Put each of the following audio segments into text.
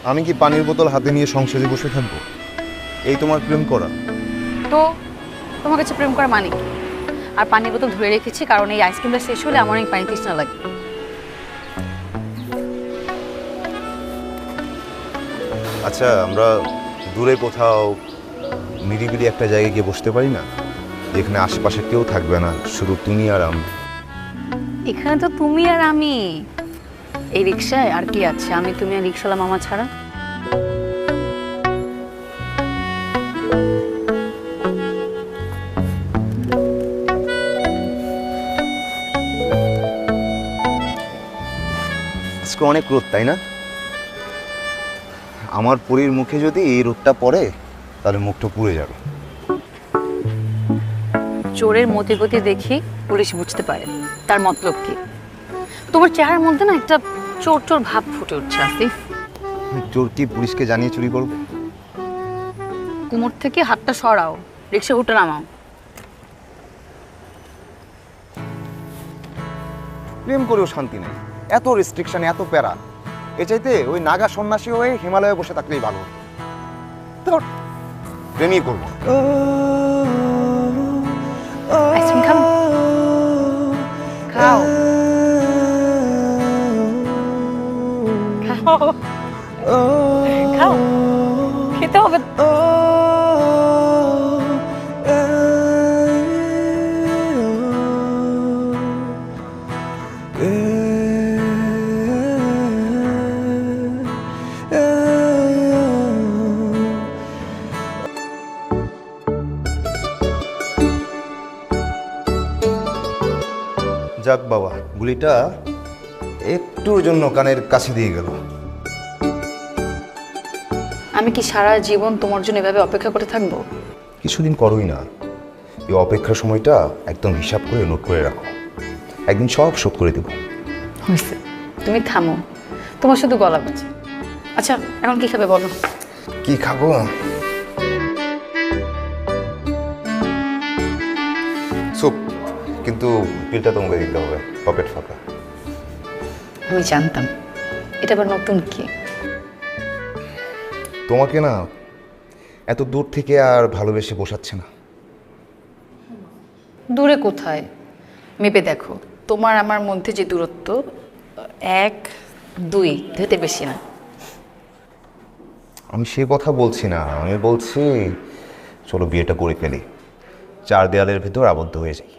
আমি কি পানির বোতল হাতে নিয়ে সংসারে বসে থাকবো? এই তোমার প্রেম করা? তো তোমার কাছে প্রেম করা মানে কি? আর পানির বোতল ধরে রেখেছি কারণ এই আইসক্রিমটা শেষ হলে আমার অনেক পানি তৃষ্ণা লাগবে। আচ্ছা, আমরা দূরে কোথাও নিরিবিলি একটা জায়গায় গিয়ে বসতে পারি না, যেখানে আশেপাশে কেউ থাকবে না, শুধু তুমি আর আমি? এখানে তো তুমি আর আমি। এই রিক্সায় আর কি আছে? আমি, তুমি আর রিক্সাওয়ালা মামা ছাড়া। আজকে অনেক রোদ, তাই না? আমার পরীর মুখে যদি এই রোদটা পড়ে তাহলে মুখটা পুড়ে যাবে। চোরের মতিগতি দেখি পুলিশ বুঝতে পারে তার মতলব কি। তোমার চেহারার মধ্যে না একটা চোর চোর ভাব ফুটে উঠছে আসিফ। চোর কি পুলিশকে জানিয়ে চুরি করবে? কোমর থেকে হাতটা সরাও, রিক্সা উঠে নামাও। প্রেম করেও শান্তি নেই, এত রেস্ট্রিকশন, এত প্যারা। এ চাইতে ওই নাগা সন্ন্যাসী হয়ে হিমালয়ে বসে থাকলেই ভালো। তোর প্রেমই করবো। আইসক্রিম খাও, খাও খাও খাও, খেতে হবে। যাক বাবা, গুলিটা একটুর জন্য কানের কাছে দিয়ে গেল। আমি কি সারা জীবন তোমার জন্য এভাবে অপেক্ষা করে থাকবো? কিছুদিন করোই না, এই অপেক্ষার সময়টা একদম হিসাব করে নোট করে রাখো, একদিন সব শোধ করে দেবো। হয়েছে, তুমি থামো, তোমার শুধু গলা বাজে। আচ্ছা, এখন কি খাবে বলো? কি খাবো? স্যুপ, কিন্তু বিলটা তোমাকে দিতে হবে, পকেট ফাঁকা। আমি জানতাম। এটা আবার নতুন কি? তোমাকে না এত দূর থেকে আর ভালোবেসে বসাচ্ছে না। দূরে কোথায়? মেপে দেখো, তোমার আমার মধ্যে যে দূরত্ব 1, 2 ধেতে বেশি না। আমি সে কথা বলছি না, আমি বলছি চলো বিয়েটা করে ফেলি, 4 দেয়ালের ভেতর আবদ্ধ হয়ে যাই।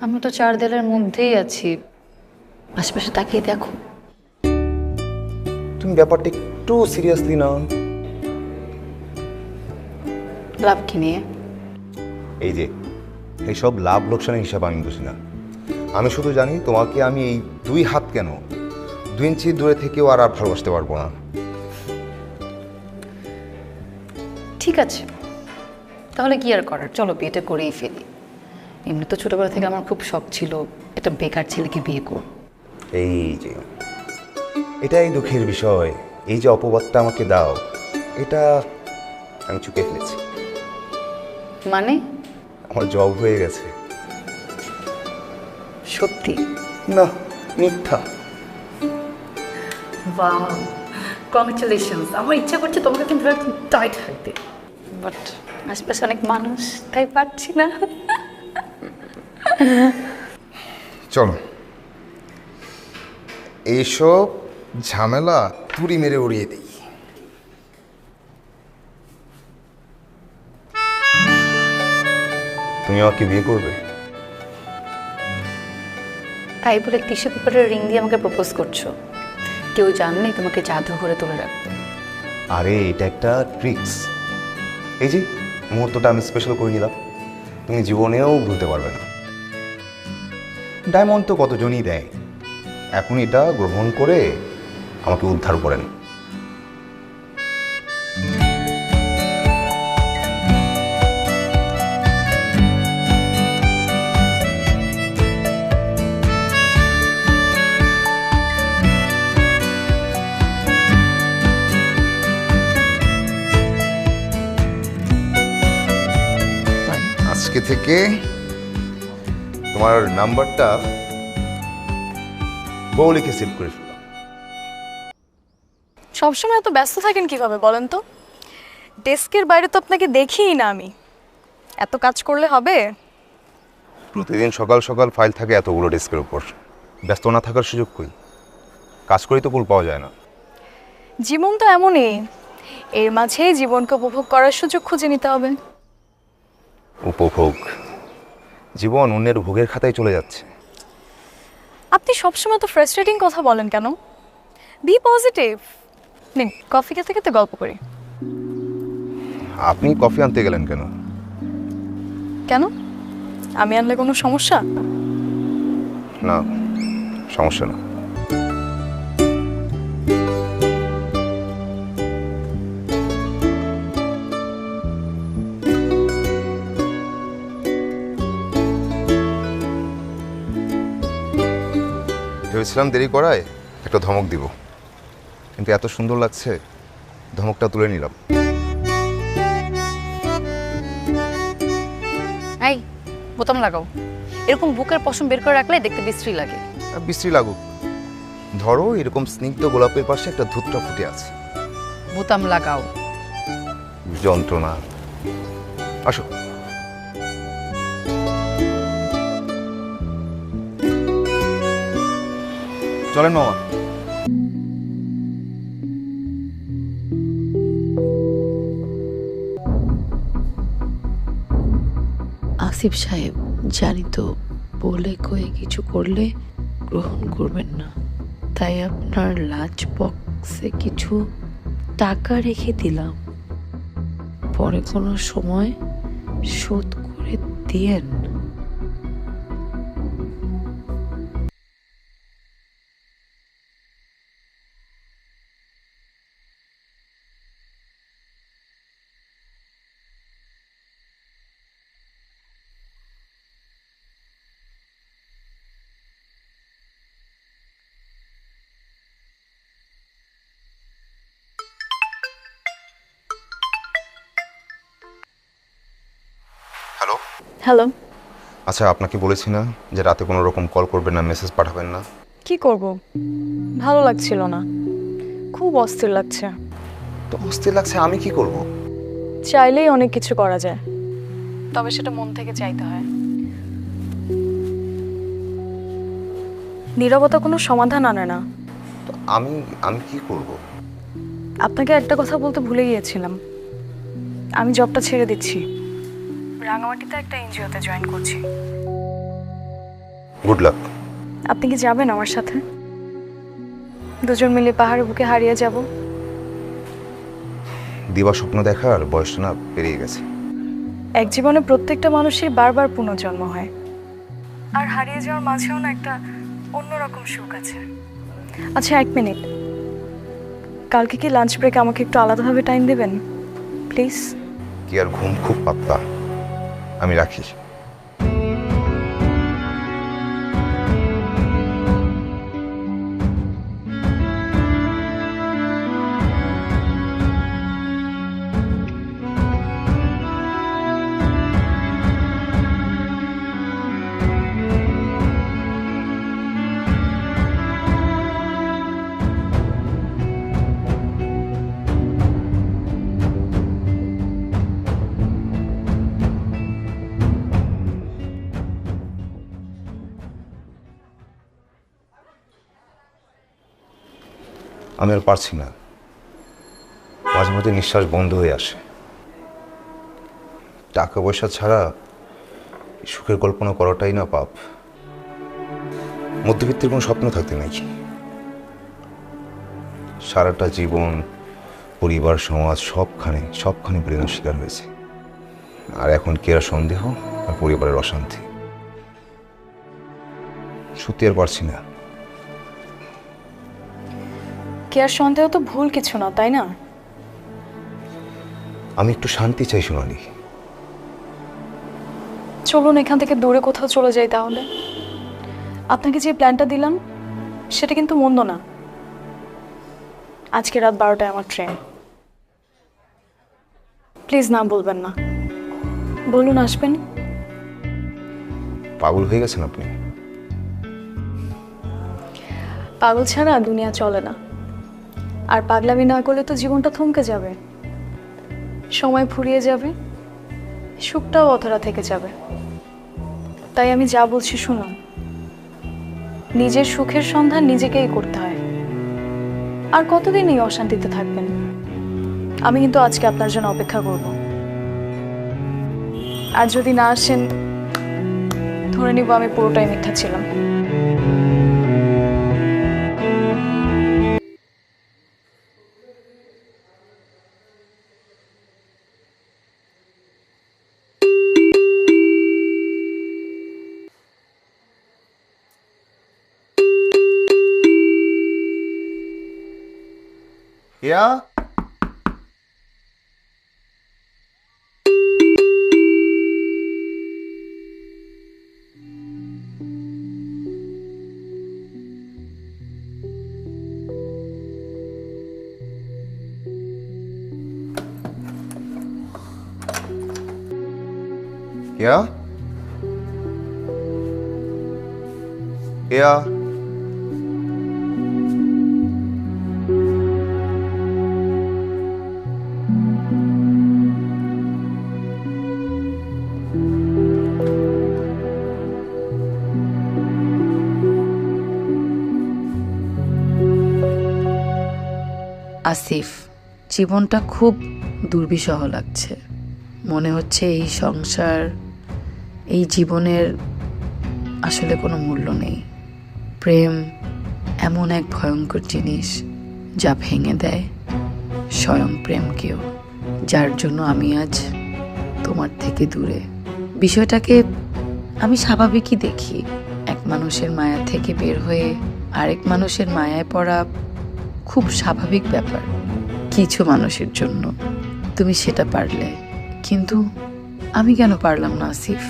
আমি তো 4 দেয়ালের মধ্যেই আছি, আশেপাশে তাকিয়ে দেখো। তুমি ব্যাপারটা একটু সিরিয়াসলি নাও। লাভ কি নিয়ে? এই যে এইসব লাভ লোকসানের হিসাব আমি বুঝি না। আমি শুধু জানি তোমাকে আমি এই 2 হাত কেন 2 ইঞ্চি দূরে থেকেও আর ভালোবাসতে পারবো না। ঠিক আছে, তাহলে কি আর করার, চলো বিয়েটা করেই ফেলি। এমনি তো ছোটবেলা থেকে আমার খুব শখ ছিল একটা বেকার ছেলেকে বিয়ে করব। এই যে এটাই দুঃখের বিষয়, এই যে অপবাদটা আমাকে দাও, এটা আমি চুকে ফেলেছি। মানে? আমার জব হয়ে গেছে। সত্যি? না, মিথ্যা। Wow, congratulations. আমার ইচ্ছা করছে তোমাকে কিন্তু একদম টাইট রাখতে, বাট আশপাশে অনেক মানুষ, তাই পারছি না। চলো এইসব ঝামেলা তুড়ি মেরে উড়িয়ে দিই। তুমি আমাকে বিয়ে করবে? তাই বলে টিস্যু পেপারের রিং দিয়ে আমাকে প্রপোজ করছো? কেউ জানলেই তোমাকে জাদু করে তুলে রাখবে। আরে এটা একটা ট্রিক্স। এই যে মুহূর্তটা আমি স্পেশাল করে নিলাম, তুমি জীবনেও ভুলতে পারবে না। ডায়মন্ড তো কতজনই দেয়, এখন এটা গ্রহণ করে আমাকে উদ্ধার করেন। আজকে থেকে তোমার নাম্বারটা বউ লিখে সেভ করে ফেলো। সবসময় এত ব্যস্ত থাকেন কিভাবে বলেন তো? ডেস্কের বাইরে তো আপনাকে দেখিই না আমি। এত কাজ করলে হবে? প্রতিদিন সকাল সকাল ফাইল থাকে এতগুলো ডেস্কের উপর, ব্যস্ত না থাকার সুযোগ কই? কাজ করেই তো কুল পাওয়া যায় না। জীবন তো এমনই, এর মাঝেই জীবনকে উপভোগ করার সুযোগ খুঁজে নিতে হবে। উপভোগ? জীবন অন্যের ভোগের খাতায় চলে যাচ্ছে। আপনি সবসময় তো ফ্রাস্ট্রেটিং কথা বলেন কেন? B positive. নিন কফি খেতে খেতে গল্প করি। আপনি কফি আনতে গেলেন কেন? কেন? আমি আনলে কোনো সমস্যা? না, সমস্যা না। ভেবেছিলাম দেরি করায় একটা ধমক দিব, কিন্তু এত সুন্দর লাগছে ধমকটা তুলে নিলাম। এই বোতাম লাগাও। এরকম বুকের পশম বের করে রাখলে দেখতে বিশ্রী লাগে। বিশ্রী লাগুক, ধরো এরকম স্নিগ্ধ গোলাপের পাশে একটা ধূপটা ফুটে আছে। বোতাম লাগাও। যন্ত্রণা। আসো। চলেন মামা। আসিফ সাহেব, জানি তো বলে কয়ে কিছু করলে গ্রহণ করবেন না, তাই আপনার লাঞ্চ বক্সে কিছু টাকা রেখে দিলাম, পরে কোনো সময় শোধ করে দিয়েন। হ্যালো। হ্যালো। আচ্ছা, আপনাকে বলেছি না যে রাতে কোনো রকম কল করবেন না, মেসেজ পাঠাবেন না? কি করব? ভালো লাগছিল না, খুব অস্থির লাগছে। তো অস্থির লাগছে, আমি কি করব? চাইলেই অনেক কিছু করা যায়, তবে সেটা মন থেকে চাইতে হয়। নীরবতা কোনো সমাধান আনে না। তো আমি আমি কি করব? আপনাকে একটা কথা বলতে ভুলে গিয়েছিলাম, আমি জবটা ছেড়ে দিচ্ছি। রাঙামাটিতে একটা এনজিওতে জয়েন করছি। Good luck. আপনি কি যাবেন আমার সাথে? দুজন মিলে পাহাড়ের বুকে হারিয়ে যাব। দিবা স্বপ্ন দেখার বয়সটা না পেরিয়ে গেছে। এক জীবনে প্রত্যেকটা মানুষের বারবার পুনর্জন্ম হয়, আর হারিয়ে যাওয়ার মাঝেও না একটা অন্যরকম সুখ আছে। আচ্ছা, 1 মিনিট, কালকে কি লাঞ্চ ব্রেকে আমাকে একটু আলাদাভাবে টাইম দেবেন প্লিজ? কি আর ঘুম খুব পাতলা, আমি রাখি। আমি আর পারছি না, মাঝে মাঝে নিঃশ্বাস বন্ধ হয়ে আসে। টাকা পয়সা ছাড়া সুখের কল্পনা করাটাই না পাপ। মধ্যবিত্তের কোনো স্বপ্ন থাকতে নাই। সারাটা জীবন পরিবার সমাজ সবখানে প্রেরণার শিকার হয়েছে, আর এখন কেরা সন্দেহ আর পরিবারের অশান্তি। সত্যি আর পারছি না। কি আর সন্দেহ তো ভুল কিছু না, তাই না? আমি একটু শান্তি চাই সোনালি। চলুন এখান থেকে দূরে কোথাও চলে যাই তাহলে। আপনাকে যে প্ল্যানটা দিলাম সেটা কিন্তু মন্দ না। আজকে রাত 12টায় আমার ট্রেন। প্লিজ না বলবেন না, বলুন আসবেন। পাগল হয়ে গেছেন আপনি? পাগল ছাড়া দুনিয়া চলে না। আর পাগলামি না করলে তো জীবনটা থমকে যাবে, সময় ফুরিয়ে যাবে, সুখটাও অধরা থেকে যাবে। তাই আমি যা বলছি শুনুন, নিজের সুখের সন্ধান নিজেকেই করতে হয়। আর কতদিন এই অশান্তিতে থাকবেন? আমি কিন্তু আজকে আপনার জন্য অপেক্ষা করব। আর যদি না আসেন, ধরে নিব আমি পুরোটাই মিথ্যা ছিলাম। কেয়া, কেয়া, কেয়া, আসিফ, জীবনটা খুব দুর্বিষহ লাগছে। মনে হচ্ছে এই সংসার, এই জীবনের আসলে কোনো মূল্য নেই। প্রেম এমন এক ভয়ঙ্কর জিনিস যা ভেঙে দেয় স্বয়ং প্রেমকেও, যার জন্য আমি আজ তোমার থেকে দূরে। বিষয়টাকে আমি স্বাভাবিকই দেখি। এক মানুষের মায়া থেকে বের হয়ে আরেক মানুষের মায়ায় পড়া খুব স্বাভাবিক ব্যাপার কিছু মানুষের জন্য। তুমি সেটা পারলে, কিন্তু আমি কেন পারলাম না আসিফ?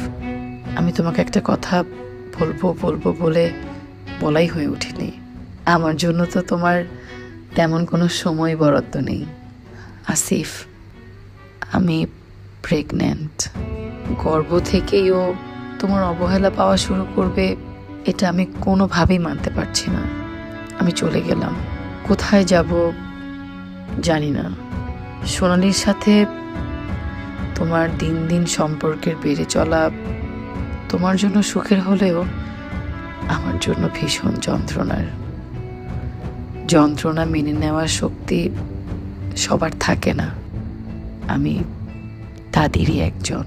আমি তোমাকে একটা কথা বলবো বলে বলাই হয়ে উঠিনি। আমার জন্য তো তোমার তেমন কোনো সময় বরাদ্দ নেই আসিফ। আমি প্রেগন্যান্ট। গর্ভ থেকেই ও তোমার অবহেলা পাওয়া শুরু করবে, এটা আমি কোনোভাবেই মানতে পারছি না। আমি চলে গেলাম, কোথায় যাব জানি না। সোনালির সাথে তোমার দিন দিন সম্পর্কের বেড়ে চলা তোমার জন্য সুখের হলেও আমার জন্য ভীষণ যন্ত্রণা মেনে নেওয়ার শক্তি সবার থাকে না। আমি তাদেরই একজন।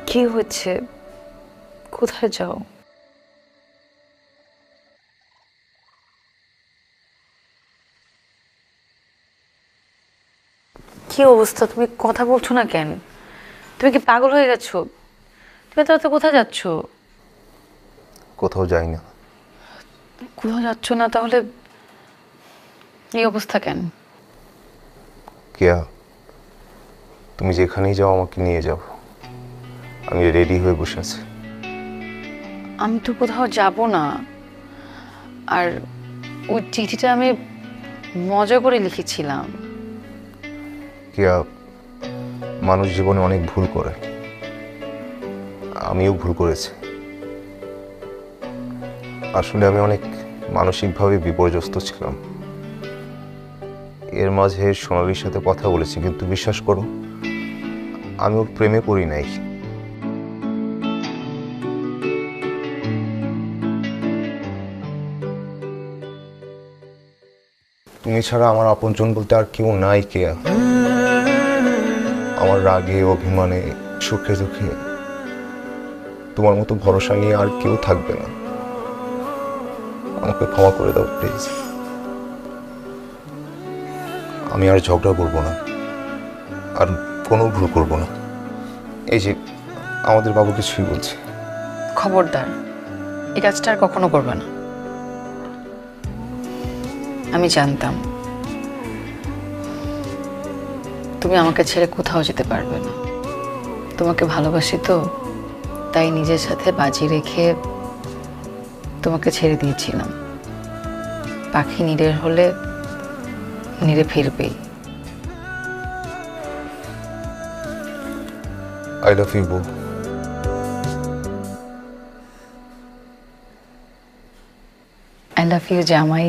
কি হচ্ছে? কোথায় যাও? কি অবস্থা? তুমি কথা বলছো না কেন? তুমি কি পাগল হয়ে গেছো? তুমি তো কোথায় যাচ্ছ? কোথাও যাই না। কোথাও যাচ্ছ না? তাহলে এই অবস্থা কেন? কেয়া, তুমি যেখানেই যাও আমাকে নিয়ে যাও। আমি রেডি হয়ে বসে আছি। আমি তো কোথাও যাব না। আর ওই চিঠিটা আমি মজা করে লিখেছিলাম। কেয়া, মানুষ জীবনে অনেক ভুল করে, আমিও ভুল করেছি। আসলে আমি অনেক মানসিকভাবে বিপর্যস্ত ছিলাম। এর মাঝে সোনালির সাথে কথা বলেছি, কিন্তু বিশ্বাস করো আমি ওর প্রেমে পড়ি নাই। তুমি ছাড়া আমার আপনজন বলতে আর কেউ নাই কেয়া। আমার রাগে, অভিমানে, সুখে দুঃখে তোমার মতো ভরসা নিয়ে আর কেউ থাকবে না। আমাকে ক্ষমা করে দাও প্লিজ। আমি আর ঝগড়া করবো না, আর কোনো ভুল করবো না। এই যে আমাদের বাবু কিছুই বলছে। খবরদার, এই কাজটা আর কখনো করবে না। আমি জানতাম তুমি আমাকে ছেড়ে কোথাও যেতে পারবে না। তোমাকে ভালোবাসি তো, তাই নিজের সাথে বাজি রেখে তোমাকে ছেড়ে দিয়েছিলাম। পাখি নিরের হলে নিরে ফিরবেই। আই লাভ ইউ বউ। আই লাভ ইউ জামাই।